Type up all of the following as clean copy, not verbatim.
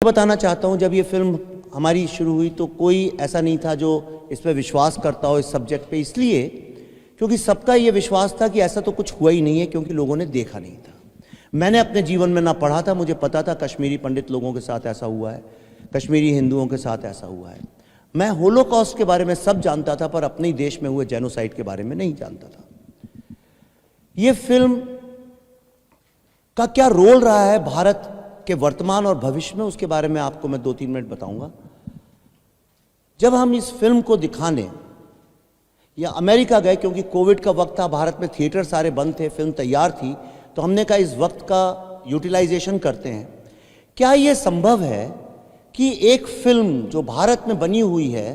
बताना चाहता हूं, जब ये फिल्म हमारी शुरू हुई तो कोई ऐसा नहीं था जो इस पर विश्वास करता हो इस सब्जेक्ट पे, इसलिए क्योंकि सबका ये विश्वास था कि ऐसा तो कुछ हुआ ही नहीं है, क्योंकि लोगों ने देखा नहीं था। मैंने अपने जीवन में ना पढ़ा था, मुझे पता था कश्मीरी पंडित लोगों के साथ ऐसा हुआ है, कश्मीरी हिंदुओं के साथ ऐसा हुआ है। मैं होलोकॉस्ट के बारे में सब जानता था, पर अपने ही देश में हुए जेनोसाइड के बारे में नहीं जानता था। ये फिल्म का क्या रोल रहा है भारत के वर्तमान और भविष्य में, उसके बारे में आपको मैं 2-3 मिनट बताऊंगा। जब हम इस फिल्म को दिखाने या अमेरिका गए, क्योंकि कोविड का वक्त था, भारत में थिएटर सारे बंद थे, फिल्म तैयार थी, तो हमने कहा इस वक्त का यूटिलाइजेशन करते हैं। क्या यह संभव है कि एक फिल्म जो भारत में बनी हुई है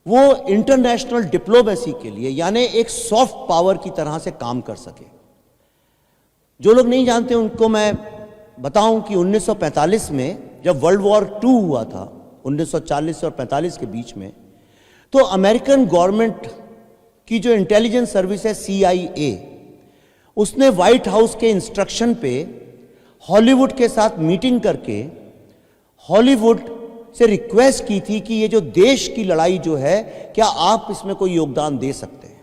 वो इंटरनेशनल डिप्लोमेसी के लिए, यानी एक सॉफ्ट पावर की तरह से काम कर सके? जो लोग नहीं जानते उनको मैं बताऊं कि 1945 में जब वर्ल्ड वॉर 2 हुआ था, 1940 और 45 के बीच में, तो अमेरिकन गवर्नमेंट की जो इंटेलिजेंस सर्विस है CIA, उसने व्हाइट हाउस के इंस्ट्रक्शन पे हॉलीवुड के साथ मीटिंग करके हॉलीवुड से रिक्वेस्ट की थी कि ये जो देश की लड़ाई जो है, क्या आप इसमें कोई योगदान दे सकते हैं?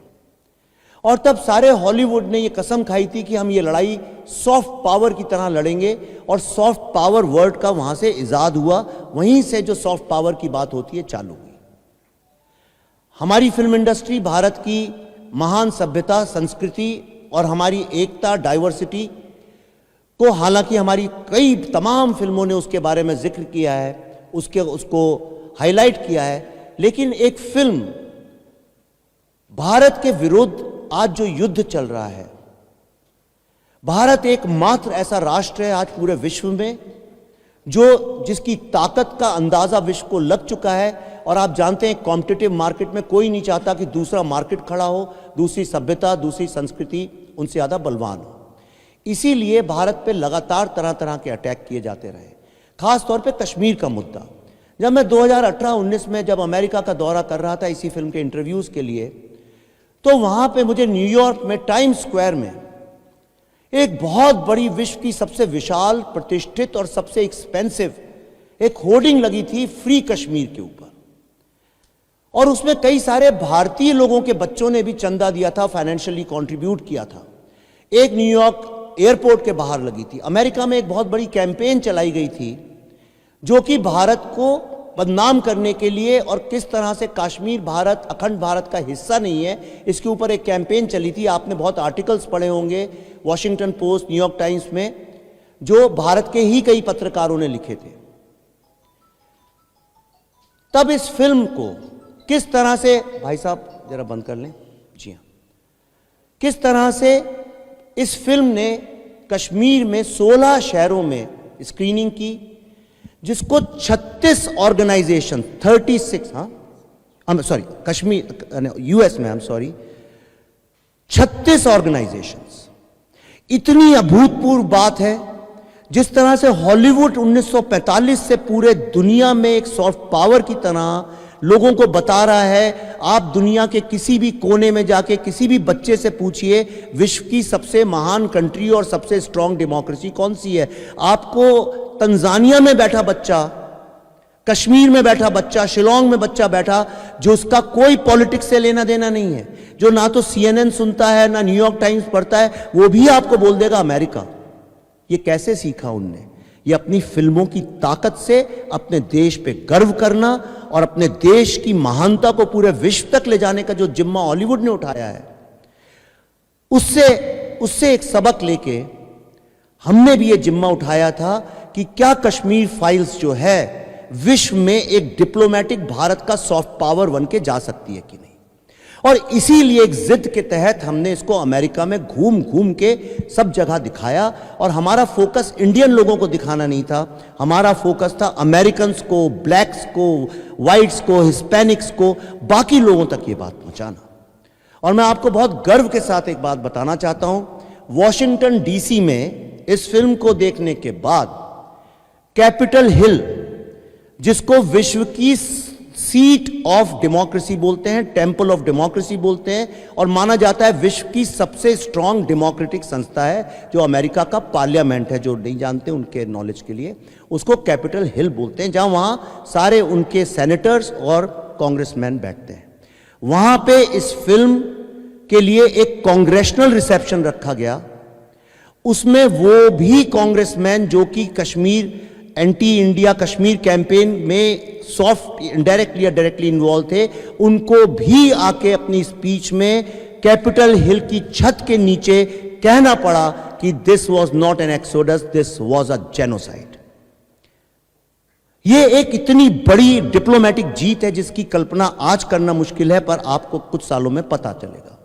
और तब सारे हॉलीवुड ने ये कसम खाई थी कि हम ये लड़ाई सॉफ्ट पावर की तरह लड़ेंगे, और सॉफ्ट पावर वर्ड का वहां से इजाद हुआ, वहीं से जो सॉफ्ट पावर की बात होती है चालू हुई। हमारी फिल्म इंडस्ट्री भारत की महान सभ्यता, संस्कृति और हमारी एकता, डाइवर्सिटी को, हालांकि हमारी कई तमाम फिल्मों ने उसके बारे में जिक्र किया है, उसको हाईलाइट किया है, लेकिन एक फिल्म भारत के विरुद्ध आज जो युद्ध चल रहा है, भारत एकमात्र ऐसा राष्ट्र है आज पूरे विश्व में जिसकी ताकत का अंदाजा विश्व को लग चुका है। और आप जानते हैं कॉम्पिटिटिव मार्केट में कोई नहीं चाहता कि दूसरा मार्केट खड़ा हो, दूसरी सभ्यता, दूसरी संस्कृति उनसे ज्यादा बलवान हो। इसीलिए भारत पे लगातार तरह तरह के अटैक किए जाते रहे, खास तौर पे कश्मीर का मुद्दा। जब मैं 2018-19 में जब अमेरिका का दौरा कर रहा था इसी फिल्म के इंटरव्यूज के लिए, तो वहां पे मुझे न्यूयॉर्क में टाइम्स स्क्वायर में एक बहुत बड़ी, विश्व की सबसे विशाल, प्रतिष्ठित और सबसे एक्सपेंसिव एक होर्डिंग लगी थी फ्री कश्मीर के ऊपर, और उसमें कई सारे भारतीय लोगों के बच्चों ने भी चंदा दिया था, फाइनेंशियली कंट्रीब्यूट किया था। एक न्यूयॉर्क एयरपोर्ट के बाहर लगी थी। अमेरिका में एक बहुत बड़ी कैंपेन चलाई गई थी जो कि भारत को बदनाम करने के लिए, और किस तरह से कश्मीर भारत, अखंड भारत का हिस्सा नहीं है, इसके ऊपर एक कैंपेन चली थी। आपने बहुत आर्टिकल्स पढ़े होंगे वॉशिंगटन पोस्ट, न्यूयॉर्क टाइम्स में, जो भारत के ही कई पत्रकारों ने लिखे थे। तब इस फिल्म को किस तरह से, भाई साहब जरा बंद कर लें, जी हां, किस तरह से इस फिल्म ने कश्मीर में 16 शहरों में स्क्रीनिंग की, जिसको 36 ऑर्गेनाइजेशन, 36, सॉरी कश्मीर, US में, 36 ऑर्गेनाइजेशंस। इतनी अभूतपूर्व बात है। जिस तरह से हॉलीवुड 1945 से पूरे दुनिया में एक सॉफ्ट पावर की तरह लोगों को बता रहा है, आप दुनिया के किसी भी कोने में जाके किसी भी बच्चे से पूछिए विश्व की सबसे महान कंट्री और सबसे स्ट्रांग डेमोक्रेसी कौन सी है, आपको तंजानिया में बैठा बच्चा, कश्मीर में बैठा बच्चा, शिलोंग में बच्चा बैठा, जो उसका कोई पॉलिटिक्स से लेना देना नहीं है, जो ना तो CNN सुनता है ना न्यूयॉर्क टाइम्स पढ़ता है, वो भी आपको बोल देगा अमेरिका। ये कैसे सीखा उनने? ये अपनी फिल्मों की ताकत से अपने देश पे गर्व करना और अपने देश की महानता को पूरे विश्व तक ले जाने का जो जिम्मा हॉलीवुड ने उठाया है, उससे एक सबक लेके हमने भी ये जिम्मा उठाया था कि क्या कश्मीर फाइल्स जो है विश्व में एक डिप्लोमेटिक भारत का सॉफ्ट पावर बन के जा सकती है कि नहीं। और इसीलिए एक जिद के तहत हमने इसको अमेरिका में घूम घूम के सब जगह दिखाया, और हमारा फोकस इंडियन लोगों को दिखाना नहीं था, हमारा फोकस था अमेरिकन्स को, ब्लैक्स को, वाइट्स को, हिस्पैनिक्स को, बाकी लोगों तक ये बात पहुंचाना। और मैं आपको बहुत गर्व के साथ एक बात बताना चाहता हूं, वॉशिंगटन DC में इस फिल्म को देखने के बाद कैपिटल हिल, जिसको विश्व की सीट ऑफ डेमोक्रेसी बोलते हैं, टेम्पल ऑफ डेमोक्रेसी बोलते हैं, और माना जाता है विश्व की सबसे स्ट्रांग डेमोक्रेटिक संस्था है जो अमेरिका का पार्लियामेंट है। जो नहीं जानते उनके नॉलेज के लिए, उसको कैपिटल हिल बोलते हैं, जहां वहां सारे उनके सेनेटर्स और कांग्रेसमैन बैठते हैं। वहां पे इस फिल्म के लिए एक कांग्रेशनल रिसेप्शन रखा गया। उसमें वो भी कांग्रेसमैन जो कि Kashmir anti India Kashmir campaign में सॉफ्ट इनडायरेक्टली या डायरेक्टली इन्वॉल्व थे, उनको भी आके अपनी स्पीच में कैपिटल हिल की छत के नीचे कहना पड़ा कि this was not an exodus, this was a genocide. यह एक इतनी बड़ी डिप्लोमेटिक जीत है जिसकी कल्पना आज करना मुश्किल है, पर आपको कुछ सालों में पता चलेगा।